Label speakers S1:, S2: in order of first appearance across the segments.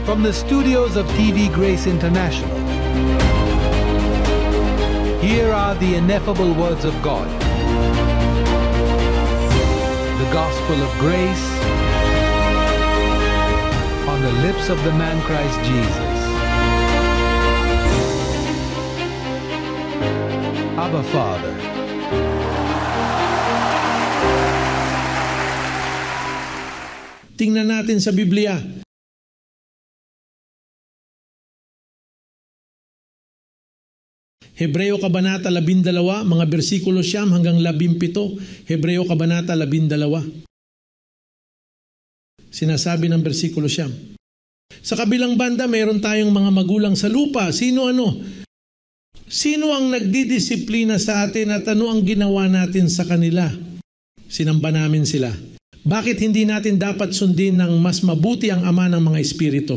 S1: From the studios of TV Grace International, here are the ineffable words of God. The gospel of grace on the lips of the man Christ Jesus. Abba, Father.
S2: Tingnan natin sa Biblia. Hebreo Kabanata 12, mga bersikulo 9 hanggang 17. Hebreo Kabanata 12. Sinasabi ng bersikulo 9. Sa kabilang banda, mayroon tayong mga magulang sa lupa. Sino ang nagdidisiplina sa atin at ano ang ginawa natin sa kanila? Sinamba namin sila. Bakit hindi natin dapat sundin ng mas mabuti ang Ama ng mga Espiritu?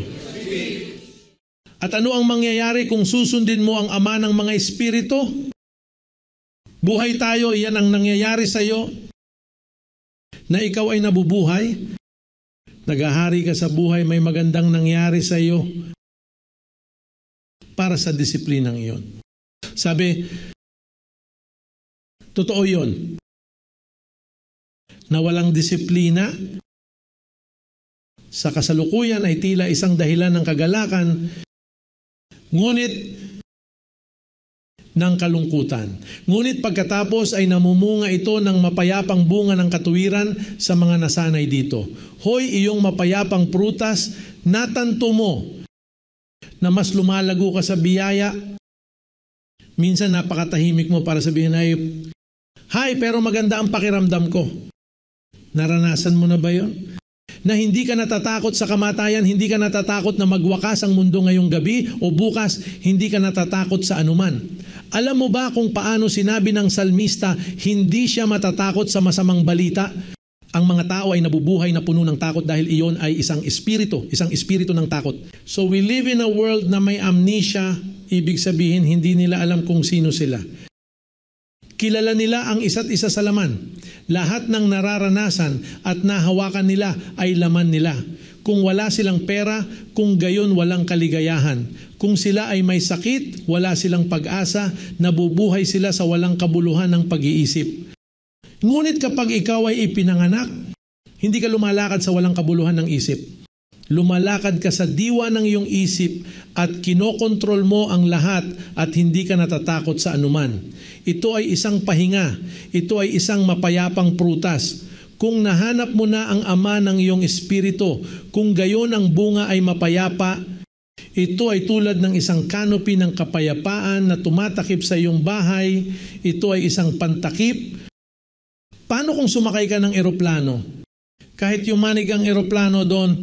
S2: At ano ang mangyayari kung susundin mo ang Ama ng mga Espiritu? Buhay tayo, iyan ang nangyayari sa iyo. Na ikaw ay nabubuhay. Naghahari ka sa buhay, may magandang nangyari sa iyo para sa disiplinang iyon. Sabi, totoo yun. Na walang disiplina sa kasalukuyan ay tila isang dahilan ng kagalakan, ngunit ng kalungkutan. Ngunit pagkatapos ay namumunga ito ng mapayapang bunga ng katuwiran sa mga nasanay dito. Hoy, iyong mapayapang prutas, natanto mo na mas lumalago ka sa biyaya. Minsan napakatahimik mo para sabihin ay, "Hi, pero maganda ang pakiramdam ko." Naranasan mo na ba yun? Na hindi ka natatakot sa kamatayan, hindi ka natatakot na magwakas ang mundo ngayong gabi o bukas, hindi ka natatakot sa anuman. Alam mo ba kung paano sinabi ng salmista, hindi siya matatakot sa masamang balita? Ang mga tao ay nabubuhay na puno ng takot dahil iyon ay isang espiritu ng takot. So we live in a world na may amnesia, ibig sabihin hindi nila alam kung sino sila. Kilala nila ang isa't isa sa laman. Lahat ng nararanasan at nahawakan nila ay laman nila. Kung wala silang pera, kung gayon walang kaligayahan. Kung sila ay may sakit, wala silang pag-asa, nabubuhay sila sa walang kabuluhan ng pag-iisip. Ngunit kapag ikaw ay ipinanganak, hindi ka lumalakad sa walang kabuluhan ng isip. Lumalakad ka sa diwa ng iyong isip at kinokontrol mo ang lahat at hindi ka natatakot sa anuman. Ito ay isang pahinga. Ito ay isang mapayapang prutas. Kung nahanap mo na ang Ama ng iyong espiritu, kung gayon ang bunga ay mapayapa, ito ay tulad ng isang canopy ng kapayapaan na tumatakip sa iyong bahay. Ito ay isang pantakip. Paano kung sumakay ka ng eroplano? Kahit yumanig ang eroplano doon,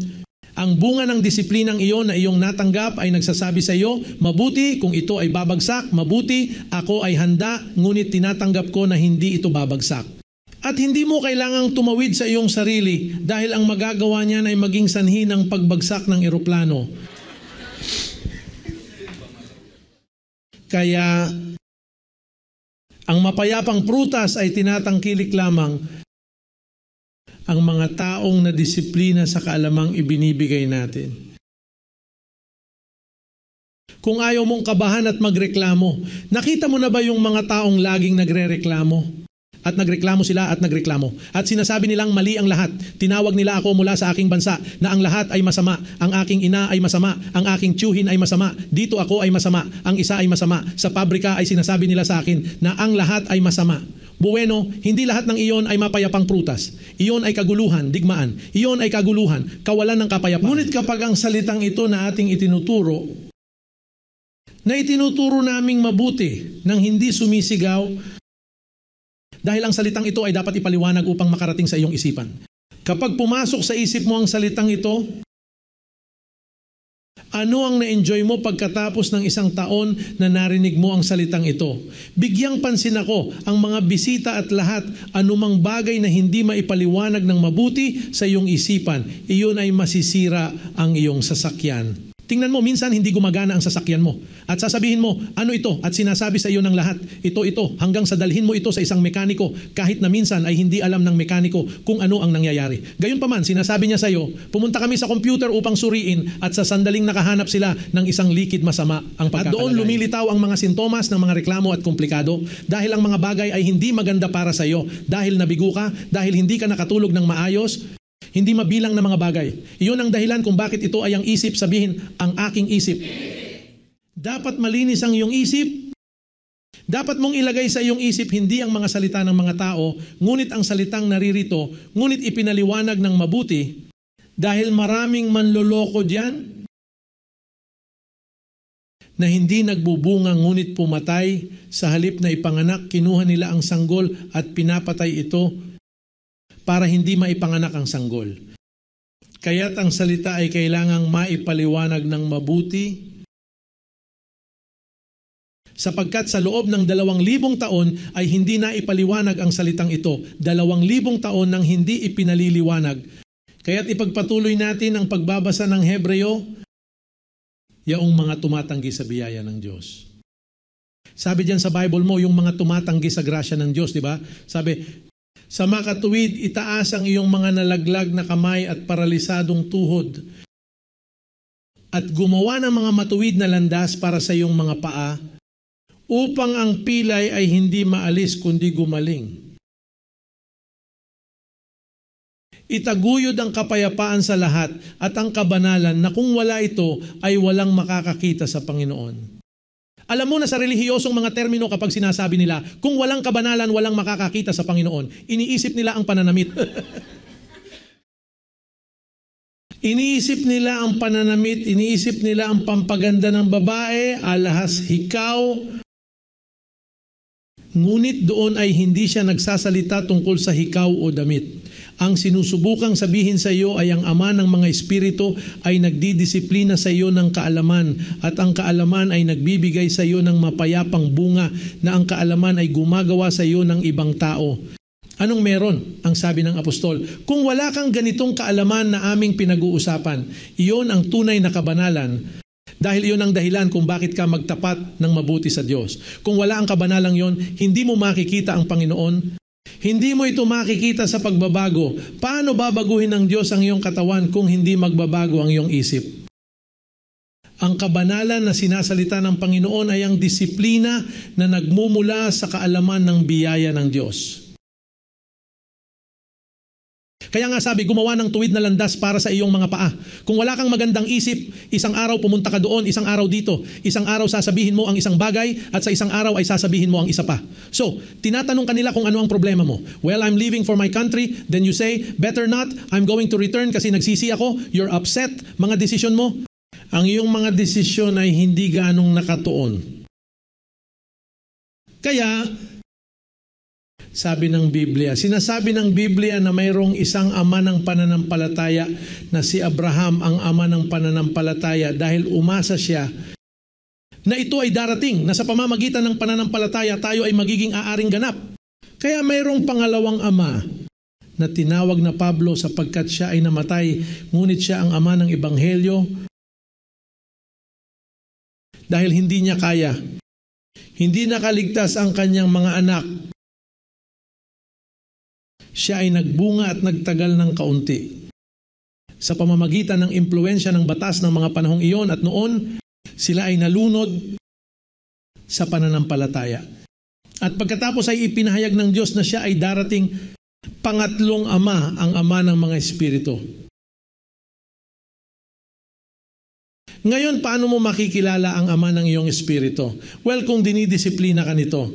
S2: ang bunga ng disiplinang iyon na iyong natanggap ay nagsasabi sa iyo, mabuti kung ito ay babagsak, mabuti ako ay handa, ngunit tinatanggap ko na hindi ito babagsak. At hindi mo kailangang tumawid sa iyong sarili dahil ang magagawa niyan ay maging sanhi ng pagbagsak ng eroplano. Kaya ang mapayapang prutas ay tinatangkilik lamang ang mga taong na disiplina sa kaalamang ibinibigay natin. Kung ayaw mong kabahan at magreklamo, nakita mo na ba yung mga taong laging nagrereklamo? At nagreklamo sila at nagreklamo. At sinasabi nilang mali ang lahat. Tinawag nila ako mula sa aking bansa na ang lahat ay masama. Ang aking ina ay masama. Ang aking tiyuhin ay masama. Dito ako ay masama. Ang isa ay masama. Sa pabrika ay sinasabi nila sa akin na ang lahat ay masama. Bueno, hindi lahat ng iyon ay mapayapang prutas. Iyon ay kaguluhan, digmaan. Iyon ay kaguluhan, kawalan ng kapayapaan. Ngunit kapag ang salitang ito na ating itinuturo, na itinuturo naming mabuti nang hindi sumisigaw, dahil ang salitang ito ay dapat ipaliwanag upang makarating sa iyong isipan. Kapag pumasok sa isip mo ang salitang ito, ano ang na-enjoy mo pagkatapos ng isang taon na narinig mo ang salitang ito? Bigyang pansin ako ang mga bisita at lahat, anumang bagay na hindi maipaliwanag ng mabuti sa iyong isipan, iyon ay masisira ang iyong sasakyan. Tingnan mo, minsan hindi gumagana ang sasakyan mo. At sasabihin mo, ano ito? At sinasabi sa iyo ng lahat, ito, hanggang sa dalhin mo ito sa isang mekaniko, kahit na minsan ay hindi alam ng mekaniko kung ano ang nangyayari. Gayunpaman, sinasabi niya sa iyo, pumunta kami sa computer upang suriin at sa sandaling nakahanap sila ng isang likid masama ang pagkakalagay. At doon lumilitaw ang mga sintomas ng mga reklamo at komplikado dahil ang mga bagay ay hindi maganda para sa iyo. Dahil nabigo ka, dahil hindi ka nakatulog ng maayos, hindi mabilang na mga bagay. Iyon ang dahilan kung bakit ito ay ang isip, sabihin, ang aking isip. Dapat malinis ang iyong isip. Dapat mong ilagay sa iyong isip hindi ang mga salita ng mga tao, ngunit ang salitang naririto, ngunit ipinaliwanag ng mabuti, dahil maraming manloloko diyan na hindi nagbubunga ngunit pumatay, sa halip na ipanganak, kinuha nila ang sanggol at pinapatay ito para hindi maipanganak ang sanggol. Kaya't ang salita ay kailangang maipaliwanag ng mabuti, sapagkat sa loob ng 2,000 taon ay hindi na ipaliwanag ang salitang ito. 2,000 taon nang hindi ipinaliliwanag. Kaya't ipagpatuloy natin ang pagbabasa ng Hebreo, yaong mga tumatanggi sa biyaya ng Diyos. Sabi diyan sa Bible mo, yung mga tumatanggi sa grasya ng Diyos, di ba? Sabi, sa makatuwid, itaas ang iyong mga nalaglag na kamay at paralisadong tuhod at gumawa ng mga matuwid na landas para sa iyong mga paa upang ang pilay ay hindi maalis kundi gumaling. Itaguyod ang kapayapaan sa lahat at ang kabanalan na kung wala ito ay walang makakakita sa Panginoon. Alam mo na sa relihiyosong mga termino kapag sinasabi nila, kung walang kabanalan, walang makakakita sa Panginoon, iniisip nila ang pananamit. Iniisip nila ang pananamit, iniisip nila ang pampaganda ng babae, alahas hikaw. Ngunit doon ay hindi siya nagsasalita tungkol sa hikaw o damit. Ang sinusubukang sabihin sa iyo ay ang Ama ng mga Espiritu ay nagdidisiplina sa iyo ng kaalaman at ang kaalaman ay nagbibigay sa iyo ng mapayapang bunga na ang kaalaman ay gumagawa sa iyo ng ibang tao. Anong meron? Ang sabi ng apostol, kung wala kang ganitong kaalaman na aming pinag-uusapan, iyon ang tunay na kabanalan. Dahil iyon ang dahilan kung bakit ka magtapat ng mabuti sa Diyos. Kung wala ang kabanalang iyon, hindi mo makikita ang Panginoon. Hindi mo ito makikita sa pagbabago. Paano babaguhin ng Diyos ang iyong katawan kung hindi magbabago ang iyong isip? Ang kabanalan na sinasalita ng Panginoon ay ang disiplina na nagmumula sa kaalaman ng biyaya ng Diyos. Kaya nga sabi, gumawa ng tuwid na landas para sa iyong mga paa. Kung wala kang magandang isip, isang araw pumunta ka doon, isang araw dito. Isang araw sasabihin mo ang isang bagay at sa isang araw ay sasabihin mo ang isa pa. So, tinatanong kanila kung ano ang problema mo. Well, I'm leaving for my country. Then you say, better not. I'm going to return kasi nagsisi ako. You're upset. Mga desisyon mo. Ang iyong mga desisyon ay hindi ganong nakatuon. Kaya, sabi ng Biblia, sinasabi ng Biblia na mayroong isang ama ng pananampalataya na si Abraham ang ama ng pananampalataya dahil umasa siya na ito ay darating, na sa pamamagitan ng pananampalataya tayo ay magiging aaring ganap. Kaya mayroong pangalawang ama na tinawag na Pablo sapagkat siya ay namatay, ngunit siya ang ama ng Ebanghelyo dahil hindi niya kaya. Hindi nakaligtas ang kanyang mga anak. Siya ay nagbunga at nagtagal ng kaunti. Sa pamamagitan ng impluensya ng batas ng mga panahong iyon at noon, sila ay nalunod sa pananampalataya. At pagkatapos ay ipinahayag ng Diyos na siya ay darating pangatlong ama, ang ama ng mga espiritu. Ngayon, paano mo makikilala ang ama ng iyong espiritu? Well, kung dinidisiplina ka nito.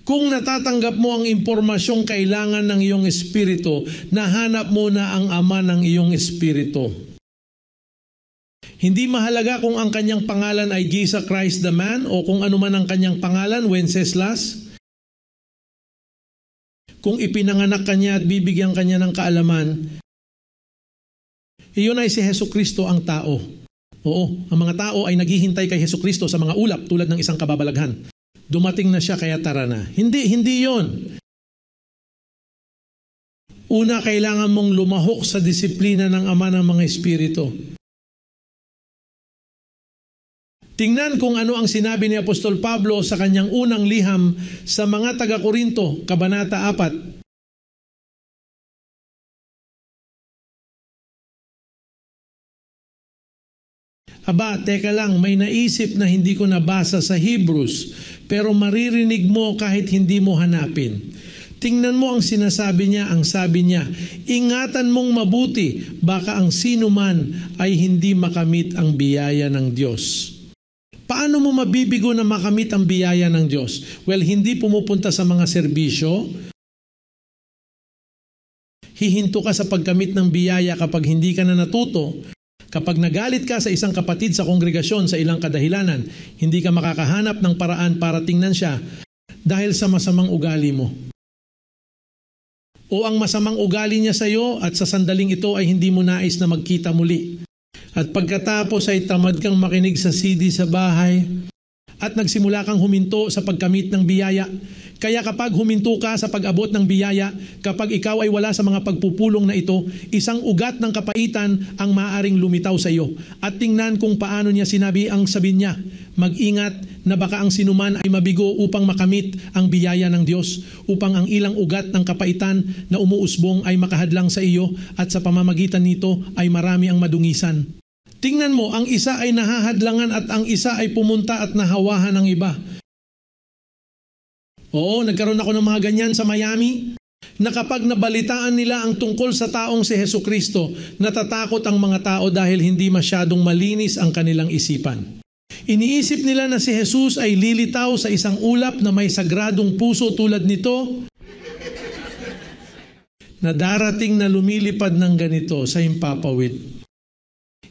S2: Kung natatanggap mo ang impormasyong kailangan ng iyong espiritu, nahanap mo na ang ama ng iyong espiritu. Hindi mahalaga kung ang kanyang pangalan ay Jesus Christ the man o kung ano man ang kanyang pangalan, Wenceslas. Kung ipinanganak kanya at bibigyan kanya ng kaalaman, iyon ay si Jesucristo ang tao. Oo, ang mga tao ay naghihintay kay Jesucristo sa mga ulap tulad ng isang kababalaghan. Dumating na siya kaya tara na. Hindi yon. Una, kailangan mong lumahok sa disiplina ng Ama ng mga Espiritu. Tingnan kung ano ang sinabi ni Apostol Pablo sa kanyang unang liham sa mga taga-Korinto, Kabanata 4. Aba, teka lang, may naisip na hindi ko nabasa sa Hebrews, pero maririnig mo kahit hindi mo hanapin. Tingnan mo ang sinasabi niya, ang sabi niya, ingatan mong mabuti, baka ang sino man ay hindi makamit ang biyaya ng Diyos. Paano mo mabibigo na makamit ang biyaya ng Diyos? Well, hindi pumupunta sa mga serbisyo. Hihinto ka sa pagkamit ng biyaya kapag hindi ka na natuto. Kapag nagalit ka sa isang kapatid sa kongregasyon sa ilang kadahilanan, hindi ka makakahanap ng paraan para tingnan siya dahil sa masamang ugali mo. O ang masamang ugali niya sa iyo at sa sandaling ito ay hindi mo nais na magkita muli. At pagkatapos ay tamad kang makinig sa CD sa bahay at nagsimula kang huminto sa pagkamit ng biyaya. Kaya kapag huminto ka sa pag-abot ng biyaya, kapag ikaw ay wala sa mga pagpupulong na ito, isang ugat ng kapaitan ang maaaring lumitaw sa iyo. At tingnan kung paano niya sinabi ang sabi niya, mag-ingat na baka ang sinuman ay mabigo upang makamit ang biyaya ng Diyos, upang ang ilang ugat ng kapaitan na umuusbong ay makahadlang sa iyo at sa pamamagitan nito ay marami ang madungisan. Tingnan mo, ang isa ay nahahadlangan at ang isa ay pumunta at nahawahan ng iba. Oo, nagkaroon ako ng mga ganyan sa Miami, na kapag nabalitaan nila ang tungkol sa taong si Jesucristo, natatakot ang mga tao dahil hindi masyadong malinis ang kanilang isipan. Iniisip nila na si Jesus ay lilitaw sa isang ulap na may sagradong puso tulad nito, na darating na lumilipad ng ganito sa himpapawid.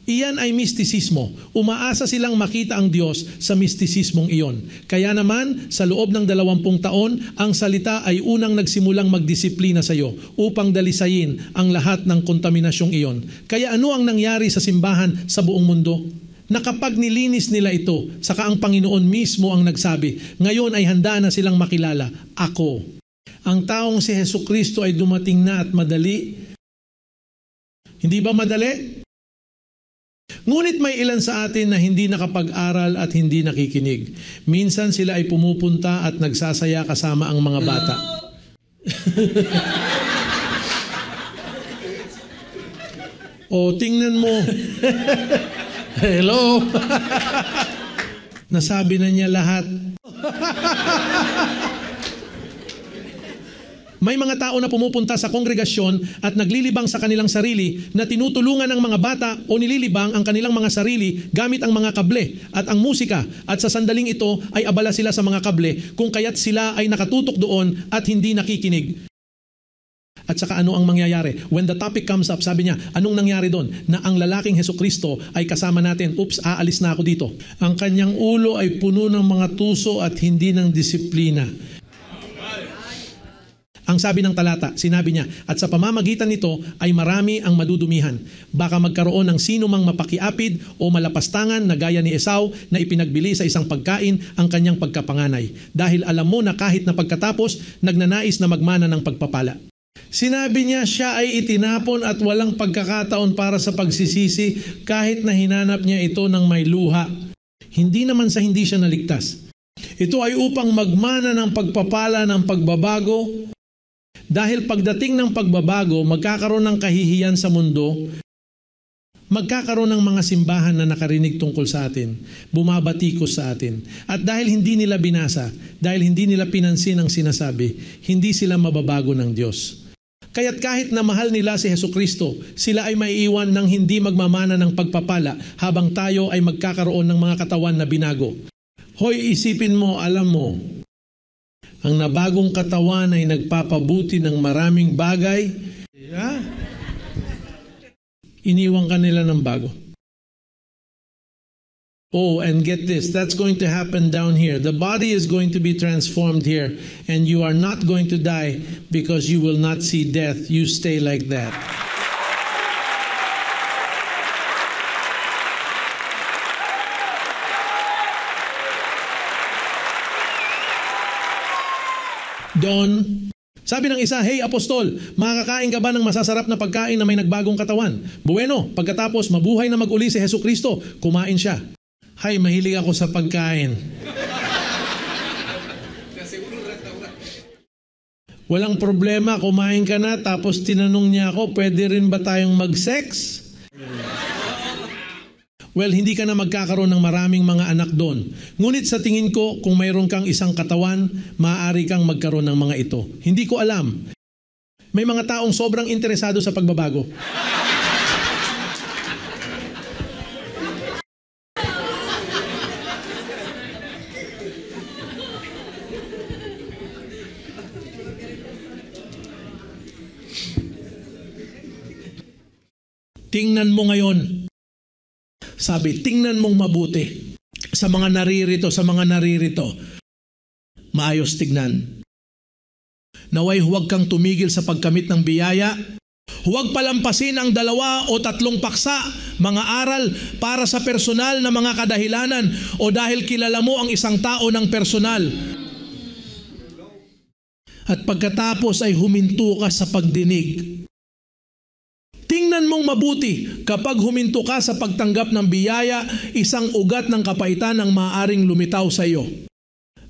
S2: Iyan ay mistisismo. Umaasa silang makita ang Diyos sa mistisismong iyon. Kaya naman, sa loob ng 20 taon, ang salita ay unang nagsimulang magdisiplina sa iyo upang dalisayin ang lahat ng kontaminasyong iyon. Kaya ano ang nangyari sa simbahan sa buong mundo? Na kapag nilinis nila ito, saka ang Panginoon mismo ang nagsabi, ngayon ay handa na silang makilala, ako. Ang taong si Jesucristo ay dumating na at madali. Hindi ba madali? Ngunit may ilan sa atin na hindi nakapag-aral at hindi nakikinig. Minsan sila ay pumupunta at nagsasaya kasama ang mga bata. O tingnan mo. Hello. Nasabi na niya lahat. May mga tao na pumupunta sa kongregasyon at naglilibang sa kanilang sarili na tinutulungan ng mga bata o nililibang ang kanilang mga sarili gamit ang mga kable at ang musika, at sa sandaling ito ay abala sila sa mga kable kung kaya't sila ay nakatutok doon at hindi nakikinig. At saka ano ang mangyayari? When the topic comes up, sabi niya, anong nangyari doon? Na ang lalaking Jesucristo ay kasama natin. Oops, aalis na ako dito. Ang kanyang ulo ay puno ng mga tuso at hindi ng disiplina. Ang sabi ng talata, sinabi niya, at sa pamamagitan nito ay marami ang madudumihan. Baka magkaroon ng sino mang mapakiapid o malapastangan na gaya ni Esau na ipinagbili sa isang pagkain ang kanyang pagkapanganay. Dahil alam mo na kahit na pagkatapos, nagnanais na magmana ng pagpapala. Sinabi niya siya ay itinapon at walang pagkakataon para sa pagsisisi kahit na hinanap niya ito ng may luha. Hindi naman sa hindi siya naligtas. Ito ay upang magmana ng pagpapala ng pagbabago. Dahil pagdating ng pagbabago, magkakaroon ng kahihiyan sa mundo, magkakaroon ng mga simbahan na nakarinig tungkol sa atin, bumabatikos sa atin. At dahil hindi nila binasa, dahil hindi nila pinansin ang sinasabi, hindi sila mababago ng Diyos. Kaya't kahit na mahal nila si Jesucristo, sila ay maiiwan ng hindi magmamana ng pagpapala habang tayo ay magkakaroon ng mga katawan na binago. Hoy, isipin mo, alam mo, ang nabagong katawan ay nagpapabuti ng maraming bagay. Yeah. Iniwan ka nila ng bago. Oh, and get this, that's going to happen down here. The body is going to be transformed here, and you are not going to die because you will not see death. You stay like that. Don, sabi ng isa, hey apostol, makakain ka ba ng masasarap na pagkain na may nagbagong katawan? Bueno, pagkatapos mabuhay na mag-uli si Jesucristo, kumain siya. Hay, mahilig ako sa pagkain. Walang problema, kumain ka na, tapos tinanong niya ako, pwede rin ba tayong mag-sex? Well, hindi ka na magkakaroon ng maraming mga anak doon. Ngunit sa tingin ko, kung mayroon kang isang katawan, maaari kang magkaroon ng mga ito. Hindi ko alam. May mga taong sobrang interesado sa pagbabago. Tingnan mo ngayon. Sabi, tingnan mong mabuti. Sa mga naririto. Maayos tignan. Naway huwag kang tumigil sa pagkamit ng biyaya. Huwag palampasin ang 2 o 3 paksa, mga aral para sa personal na mga kadahilanan o dahil kilala mo ang isang tao ng personal. At pagkatapos ay huminto ka sa pagdinig. Tingnan mong mabuti, kapag huminto ka sa pagtanggap ng biyaya, isang ugat ng kapaitan ang maaaring lumitaw sa iyo.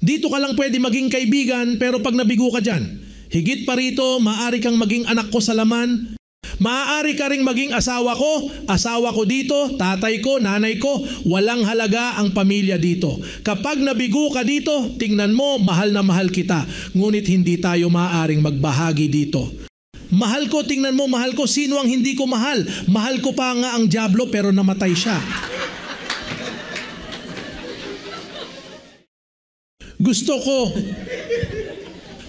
S2: Dito ka lang pwede maging kaibigan, pero pag nabigo ka dyan, higit pa rito, maaari kang maging anak ko sa laman, maaari ka ring maging asawa ko dito, tatay ko, nanay ko, walang halaga ang pamilya dito. Kapag nabigo ka dito, tingnan mo, mahal na mahal kita, ngunit hindi tayo maaaring magbahagi dito. Mahal ko, tingnan mo, mahal ko. Sino ang hindi ko mahal? Mahal ko pa nga ang dyablo pero namatay siya. Gusto ko,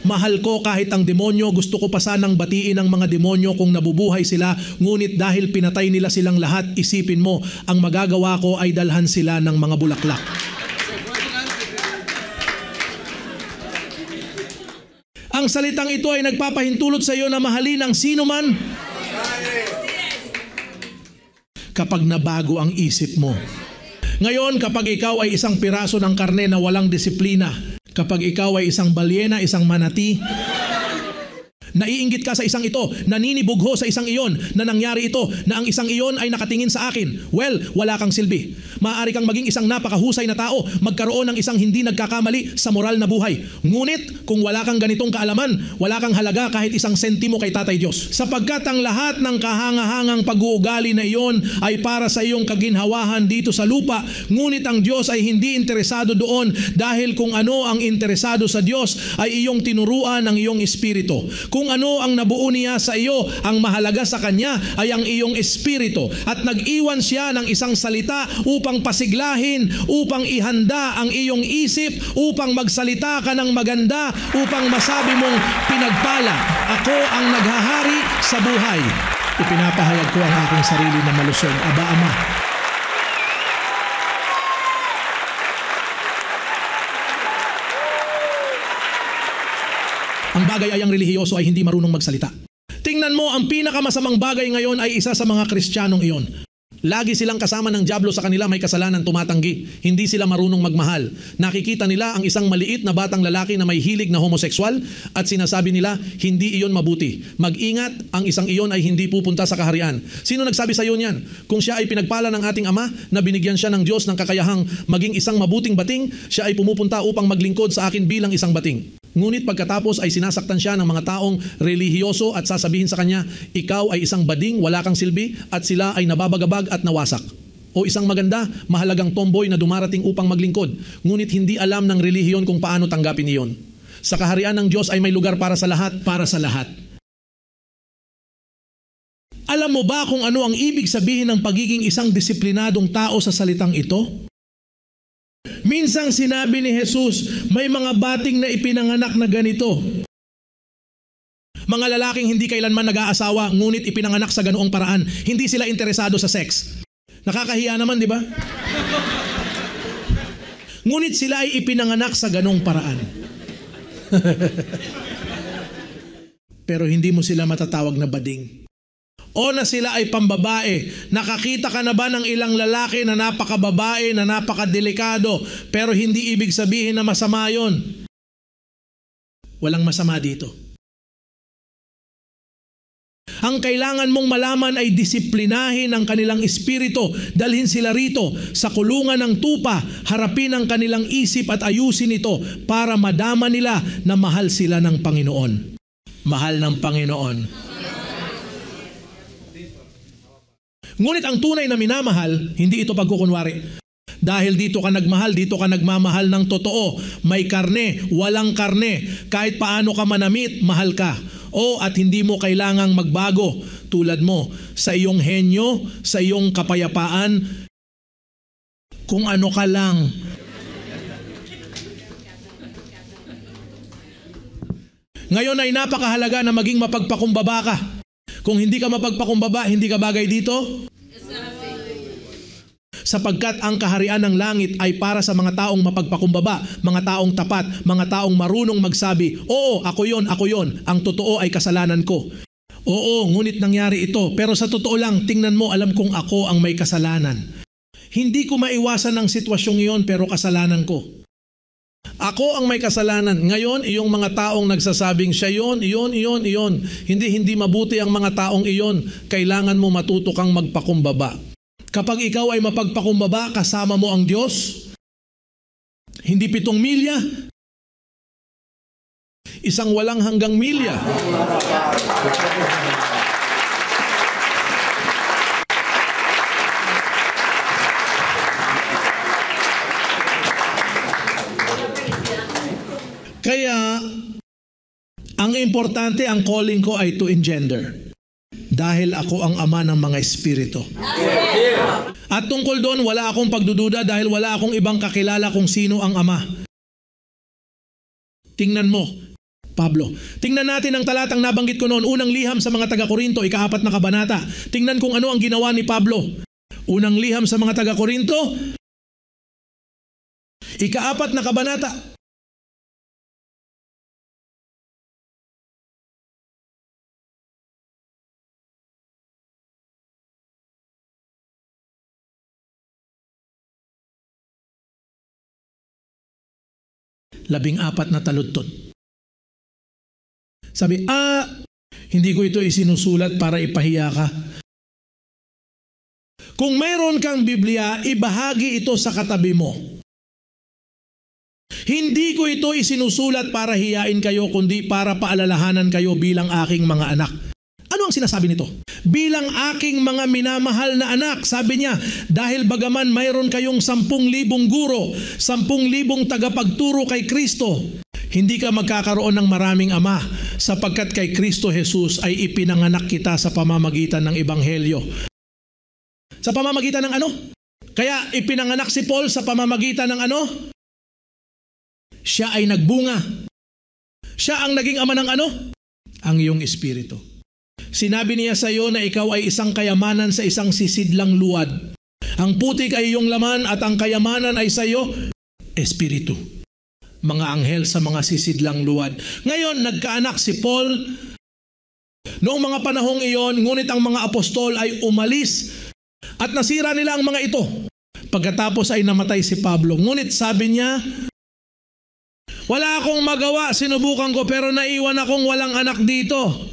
S2: mahal ko kahit ang demonyo. Gusto ko pa sanang batiin ang mga demonyo kung nabubuhay sila. Ngunit dahil pinatay nila silang lahat, isipin mo, ang magagawa ko ay dalhan sila ng mga bulaklak. Ang salitang ito ay nagpapahintulot sa iyo na mahalin ang sino man kapag nabago ang isip mo. Ngayon, kapag ikaw ay isang piraso ng karne na walang disiplina, kapag ikaw ay isang balyena, isang manati, naiinggit ka sa isang ito, naninibugho sa isang iyon, na nangyari ito, na ang isang iyon ay nakatingin sa akin. Well, wala kang silbi. Maaari kang maging isang napakahusay na tao, magkaroon ng isang hindi nagkakamali sa moral na buhay. Ngunit, kung wala kang ganitong kaalaman, wala kang halaga kahit isang sentimo kay Tatay Diyos. Sapagkat ang lahat ng kahangahangang pag-uugali na iyon ay para sa iyong kaginhawahan dito sa lupa. Ngunit ang Diyos ay hindi interesado doon dahil kung ano ang interesado sa Diyos ay iyong tinuruan ng iyong espiritu. Kung ano ang nabuo niya sa iyo, ang mahalaga sa kanya ay ang iyong espiritu. At nag-iwan siya ng isang salita upang pasiglahin, upang ihanda ang iyong isip, upang magsalita ka ng maganda, upang masabi mong pinagpala, ako ang naghahari sa buhay. Ipinapahayag ko ang aking sarili na malusog. Aba, Ama, ang bagay ay ang relihiyoso ay hindi marunong magsalita. Tingnan mo, ang pinakamasamang bagay ngayon ay isa sa mga Kristiyanong iyon. Lagi silang kasama ng dyablo, sa kanila may kasalanan, tumatanggi. Hindi sila marunong magmahal. Nakikita nila ang isang maliit na batang lalaki na may hilig na homosekswal at sinasabi nila, hindi iyon mabuti. Mag-ingat, ang isang iyon ay hindi pupunta sa kaharian. Sino nagsabi sa iyo niyan? Kung siya ay pinagpala ng ating Ama na binigyan siya ng Diyos ng kakayahang maging isang mabuting bating, siya ay pumupunta upang maglingkod sa akin bilang isang bating. Ngunit pagkatapos ay sinasaktan siya ng mga taong relihiyoso at sasabihin sa kanya, ikaw ay isang bading, wala kang silbi, at sila ay nababagabag at nawasak. O isang maganda, mahalagang tomboy na dumarating upang maglingkod, ngunit hindi alam ng relihiyon kung paano tanggapin iyon. Sa kaharian ng Diyos ay may lugar para sa lahat, para sa lahat. Alam mo ba kung ano ang ibig sabihin ng pagiging isang disiplinadong tao sa salitang ito? Minsang sinabi ni Jesus, may mga bating na ipinanganak na ganito. Mga lalaking hindi kailanman nag-aasawa, ngunit ipinanganak sa ganoong paraan. Hindi sila interesado sa sex. Nakakahiya naman, di ba? Ngunit sila ay ipinanganak sa ganoong paraan. Pero hindi mo sila matatawag na bading. O na sila ay pambabae. Nakakita ka na ba ng ilang lalaki na napakababae, na napakadelikado, pero hindi ibig sabihin na masama yon? Walang masama dito. Ang kailangan mong malaman ay disiplinahin ang kanilang espiritu, dalhin sila rito sa kulungan ng tupa, harapin ang kanilang isip at ayusin ito para madama nila na mahal sila ng Panginoon. Mahal ng Panginoon. Ngunit ang tunay na minamahal, hindi ito pagkukunwari. Dahil dito ka nagmahal, dito ka nagmamahal ng totoo. May karne, walang karne. Kahit paano ka manamit, mahal ka. At hindi mo kailangang magbago tulad mo sa iyong henyo, sa iyong kapayapaan. Kung ano ka lang. Ngayon ay napakahalaga na maging mapagpakumbaba ka. Kung hindi ka mapagpakumbaba, hindi ka bagay dito. Sapagkat ang kaharian ng langit ay para sa mga taong mapagpakumbaba, mga taong tapat, mga taong marunong magsabi, oo, ako yon. Ang totoo ay kasalanan ko. Oo, ngunit nangyari ito. Pero sa totoo lang, tingnan mo, alam kong ako ang may kasalanan. Hindi ko maiwasan ang sitwasyong iyon, pero kasalanan ko. Ako ang may kasalanan. Ngayon, iyong mga taong nagsasabing siya iyon. Hindi mabuti ang mga taong iyon. Kailangan mo matuto kang magpakumbaba. Kapag ikaw ay mapagpakumbaba, kasama mo ang Diyos. Hindi 7 milya. Isang walang hanggang milya. Kaya, ang importante, ang calling ko ay to engender. Dahil ako ang ama ng mga espiritu. At tungkol doon, wala akong pagdududa dahil wala akong ibang kakilala kung sino ang ama. Tingnan mo, Pablo. Tingnan natin ang talatang nabanggit ko noon, unang liham sa mga taga-Korinto, 4 na kabanata. Tingnan kung ano ang ginawa ni Pablo. Unang liham sa mga taga-Korinto, 4 na kabanata. Labing-4 na taludtod. Sabi, hindi ko ito isinusulat para ipahiya ka. Kung mayroon kang Biblia, ibahagi ito sa katabi mo. Hindi ko ito isinusulat para hiyain kayo, kundi para paalalahanan kayo bilang aking mga anak. Ano ang sinasabi nito? Bilang aking mga minamahal na anak, sabi niya, dahil bagaman mayroon kayong 10,000 guro, 10,000 tagapagturo kay Kristo, hindi ka magkakaroon ng maraming ama, sapagkat kay Kristo Jesus ay ipinanganak kita sa pamamagitan ng Ebanghelyo. Sa pamamagitan ng ano? Kaya ipinanganak si Paul sa pamamagitan ng ano? Siya ay nagbunga. Siya ang naging ama ng ano? Ang iyong espiritu. Sinabi niya sa iyo na ikaw ay isang kayamanan sa isang sisidlang luwad. Ang putik ay iyong laman at ang kayamanan ay sa iyo, espiritu. Mga anghel sa mga sisidlang luwad. Ngayon, nagkaanak si Paul. Noong mga panahong iyon, ngunit ang mga apostol ay umalis at nasira nila ang mga ito. Pagkatapos ay namatay si Pablo. Ngunit sabi niya, wala akong magawa, sinubukan ko pero naiwan akong walang anak dito.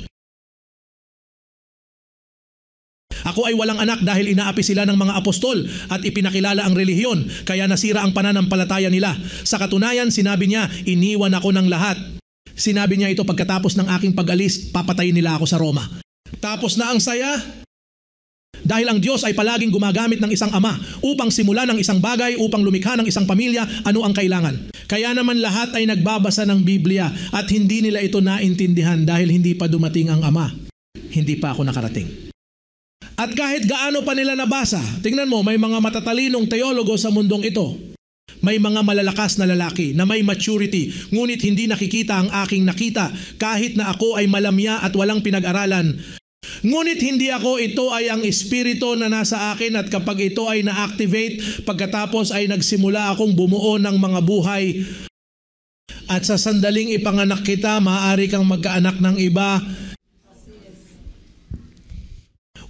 S2: Ako ay walang anak dahil inaapi sila ng mga apostol at ipinakilala ang relihiyon, kaya nasira ang pananampalataya nila. Sa katunayan, sinabi niya, iniwan ako ng lahat. Sinabi niya ito pagkatapos ng aking pag-alis, papatayin nila ako sa Roma. Tapos na ang saya. Dahil ang Diyos ay palaging gumagamit ng isang ama upang simulan ng isang bagay, upang lumikha ng isang pamilya, ano ang kailangan. Kaya naman lahat ay nagbabasa ng Biblia at hindi nila ito naintindihan dahil hindi pa dumating ang ama. Hindi pa ako nakarating. At kahit gaano pa nila nabasa, tingnan mo, may mga matatalinong teologo sa mundong ito. May mga malalakas na lalaki na may maturity, ngunit hindi nakikita ang aking nakita kahit na ako ay malamya at walang pinag-aralan. Ngunit hindi ako, ito ay ang espiritu na nasa akin at kapag ito ay na-activate, pagkatapos ay nagsimula akong bumuo ng mga buhay. At sa sandaling ipanganak kita, maaari kang magkaanak ng iba,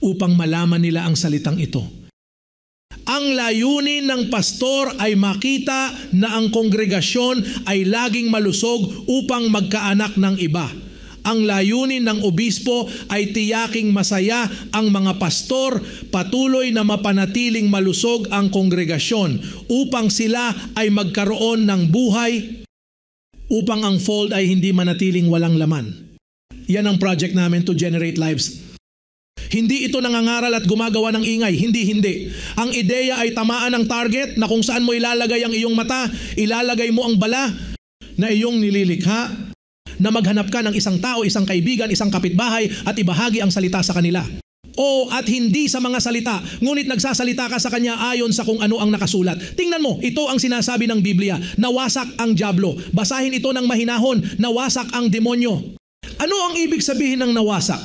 S2: upang malaman nila ang salitang ito. Ang layunin ng pastor ay makita na ang kongregasyon ay laging malusog upang magkaanak ng iba. Ang layunin ng obispo ay tiyaking masaya ang mga pastor, patuloy na mapanatiling malusog ang kongregasyon upang sila ay magkaroon ng buhay, upang ang fold ay hindi manatiling walang laman. Yan ang project namin to generate lives. Hindi ito nangangaral at gumagawa ng ingay. Hindi. Ang ideya ay tamaan ng target na kung saan mo ilalagay ang iyong mata, ilalagay mo ang bala na iyong nililikha, na maghanap ka ng isang tao, isang kaibigan, isang kapitbahay at ibahagi ang salita sa kanila. O at hindi sa mga salita, ngunit nagsasalita ka sa kanya ayon sa kung ano ang nakasulat. Tingnan mo, ito ang sinasabi ng Biblia, nawasak ang dyablo. Basahin ito ng mahinahon, nawasak ang demonyo. Ano ang ibig sabihin ng nawasak?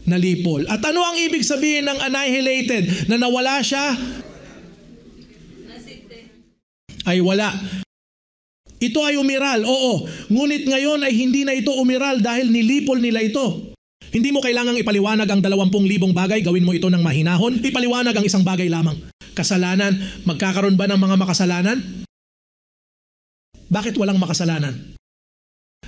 S2: Nalipol. At ano ang ibig sabihin ng annihilated? Na nawala siya? Ay wala. Ito ay umiral, oo. Ngunit ngayon ay hindi na ito umiral dahil nilipol nila ito. Hindi mo kailangang ipaliwanag ang 20,000 bagay, gawin mo ito ng mahinahon. Ipaliwanag ang isang bagay lamang. Kasalanan, magkakaroon ba ng mga makasalanan? Bakit walang makasalanan?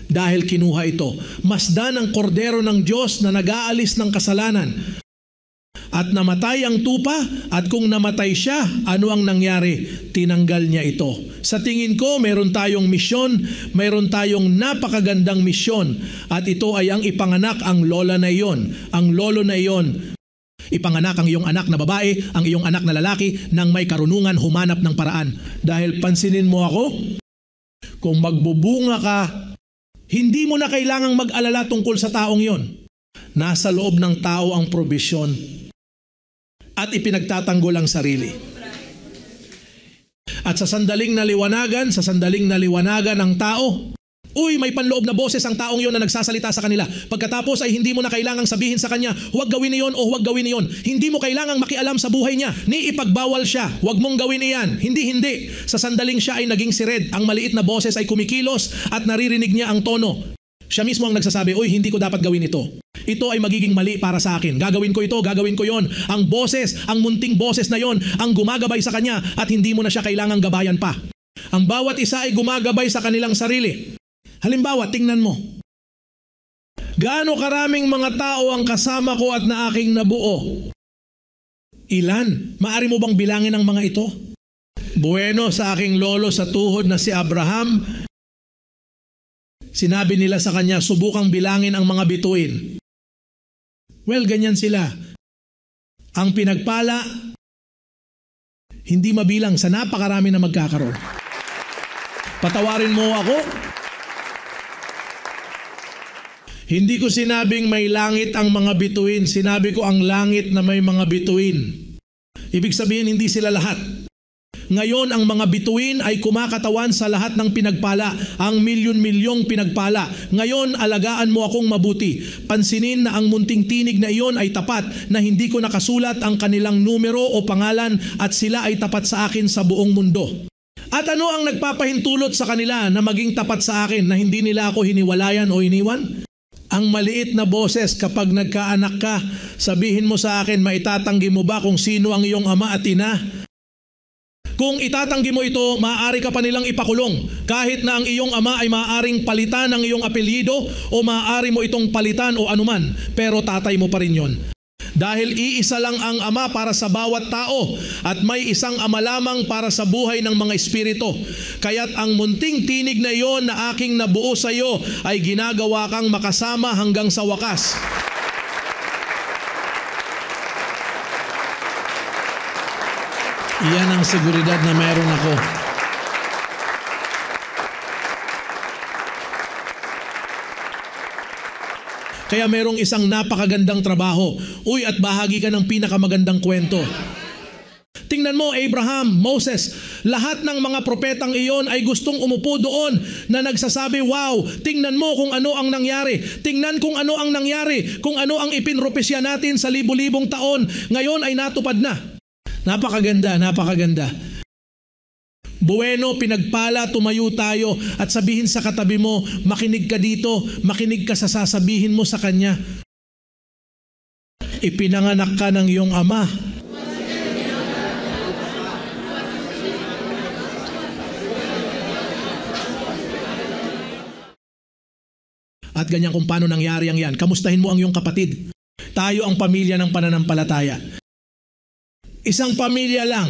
S2: Dahil kinuha ito. Masdan ang kordero ng Diyos na nag-aalis ng kasalanan. At namatay ang tupa, at kung namatay siya, ano ang nangyari? Tinanggal niya ito. Sa tingin ko, meron tayong misyon, meron tayong napakagandang misyon, at ito ay ang ipanganak ang lola na iyon. Ang lolo na iyon, ipanganak ang iyong anak na babae, ang iyong anak na lalaki, nang may karunungan humanap ng paraan. Dahil pansinin mo ako, kung magbubunga ka, hindi mo na kailangang mag-alala tungkol sa taong iyon. Nasa loob ng tao ang probisyon at ipinagtatanggol ang sarili. At sa sandaling naliwanagan ng tao, uy, may panloob na boses ang taong yon na nagsasalita sa kanila. Pagkatapos ay hindi mo na kailangang sabihin sa kanya, huwag gawin niyon o huwag gawin niyon. Hindi mo kailangang makialam sa buhay niya, ni ipagbawal siya, huwag mong gawin iyan. Hindi. Sa sandaling siya ay naging si Red, ang maliit na boses ay kumikilos at naririnig niya ang tono. Siya mismo ang nagsasabi, uy, hindi ko dapat gawin ito. Ito ay magiging mali para sa akin. Gagawin ko ito, gagawin ko yon. Ang boses, ang munting boses na yon, ang gumagabay sa kanya at hindi mo na siya kailangang gabayan pa. Ang bawat isa ay gumagabay sa kanilang sarili. Halimbawa, tingnan mo. Gaano karaming mga tao ang kasama ko at na aking nabuo? Ilan? Maari mo bang bilangin ang mga ito? Bueno, sa aking lolo sa tuhod na si Abraham, sinabi nila sa kanya, subukang bilangin ang mga bituin. Well, ganyan sila. Ang pinagpala, hindi mabilang sa napakarami na magkakaroon. Patawarin mo ako. Hindi ko sinabing may langit ang mga bituin. Sinabi ko ang langit na may mga bituin. Ibig sabihin, hindi sila lahat. Ngayon, ang mga bituin ay kumakatawan sa lahat ng pinagpala, ang milyon-milyong pinagpala. Ngayon, alagaan mo akong mabuti. Pansinin na ang munting tinig na iyon ay tapat, na hindi ko nakasulat ang kanilang numero o pangalan at sila ay tapat sa akin sa buong mundo. At ano ang nagpapahintulot sa kanila na maging tapat sa akin, na hindi nila ako hiniwalayan o iniwan? Ang maliit na boses, kapag nagkaanak ka, sabihin mo sa akin, maitatanggi mo ba kung sino ang iyong ama at ina? Kung itatanggi mo ito, maaari ka pa nilang ipakulong. Kahit na ang iyong ama ay maaaring palitan ang iyong apelyido o maaari mo itong palitan o anuman, pero tatay mo pa rin yon. Dahil iisa lang ang ama para sa bawat tao at may isang ama lamang para sa buhay ng mga espiritu. Kaya't ang munting tinig na iyon na aking nabuo sa iyo ay ginagawa kang makasama hanggang sa wakas. Iyan ang seguridad na meron ako. Kaya merong isang napakagandang trabaho. Uy, at bahagi ka ng pinakamagandang kwento. Tingnan mo, Abraham, Moses, lahat ng mga propetang iyon ay gustong umupo doon na nagsasabi, wow, tingnan mo kung ano ang nangyari. Tingnan kung ano ang nangyari, kung ano ang ipinropesya natin sa libu-libong taon. Ngayon ay natupad na. Napakaganda, napakaganda. Bueno, pinagpala, tumayo tayo at sabihin sa katabi mo, makinig ka dito, makinig ka sa sasabihin mo sa kanya. Ipinanganak ka ng iyong ama. at ganyan kung paano nangyari ang yan. Kamustahin mo ang iyong kapatid. Tayo ang pamilya ng pananampalataya. Isang pamilya lang